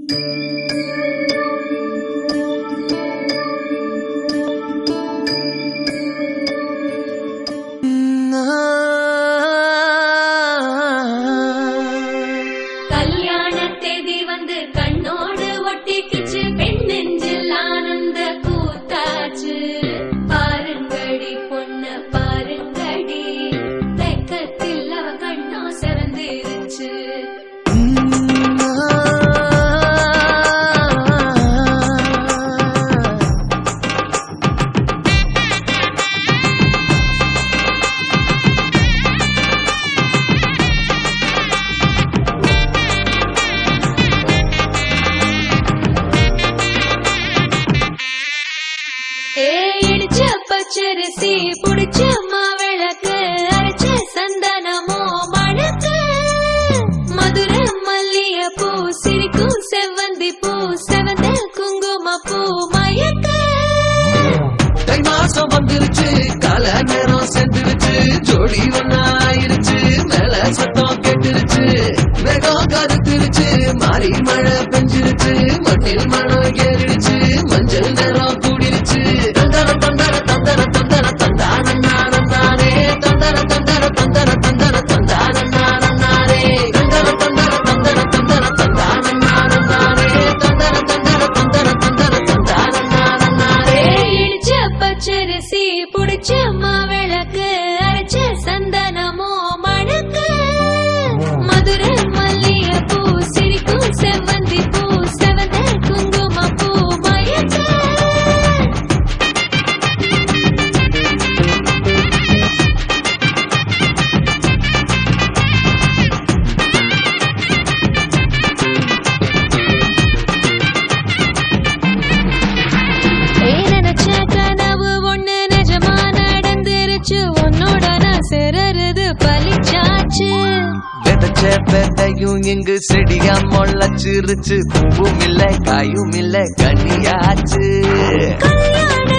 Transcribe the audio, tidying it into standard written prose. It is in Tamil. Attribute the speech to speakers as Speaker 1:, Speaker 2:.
Speaker 1: கல்யாண தேதி வந்து கண்ணோடு ஒட்டிக்கிச்சு, பெண் நெஞ்சில் ஆனந்த கூத்தாச்சு. பாருங்கடி பொண்ண பாருங்கடி, வெக்கத்தில் அவ கண்ணோ சிறந்திருச்சு. இடிச்ச பச்சரிசி புடிச்ச மாவிளக்கு, அரைச்ச சந்தனமோ மணக்கு. மதுரை மல்லிய பூ சிரிக்கும் செவ்வந்தி பூ, செவந்த குங்கும பூ மயக்க.
Speaker 2: தை மாசம் வந்துருச்சு, கால நேரம் சென்றுருச்சு, ஜோடி ஒன்னாயிருச்சு, மேல சத்தம் கேட்டுருச்சு. மேகம் கருத்துருச்சு, மாறி மழை பெஞ்சிருச்சு, மண்ணில் மனம் ஏறிடுச்சு, மஞ்சள் நேரம் கூடிருச்சு. தந்தர தந்தர தந்தர தந்தர தந்தானே, தந்தர தந்தர தந்தர தந்தர தந்தானே, தந்தர தந்தர தந்தர தந்தர தந்தானே, தந்தர தந்தர தந்தர தந்தர தந்தானே.
Speaker 1: இடிச்ச பச்சரிசி புடிச்ச மாவிளக்கு, அரைச்ச சந்தனமோ மணக்கு. மதுரை மல்லிய பூ சிரிக்கும் செவ்வந்தி பூ, செவந்த குங்கும பூ மயக்க. நினைச்ச கனவு ஒண்ணு நிஜமா நடந்துருச்சு, உன்னோட நான் சிறருது பலிச்சாச்சு.
Speaker 2: விதைச்ச விதையும் இங்கு செடியா முளைச்சிருச்சு, பூவும் இல்ல காயும் இல்ல கனியாச்சு.
Speaker 1: கல்யாண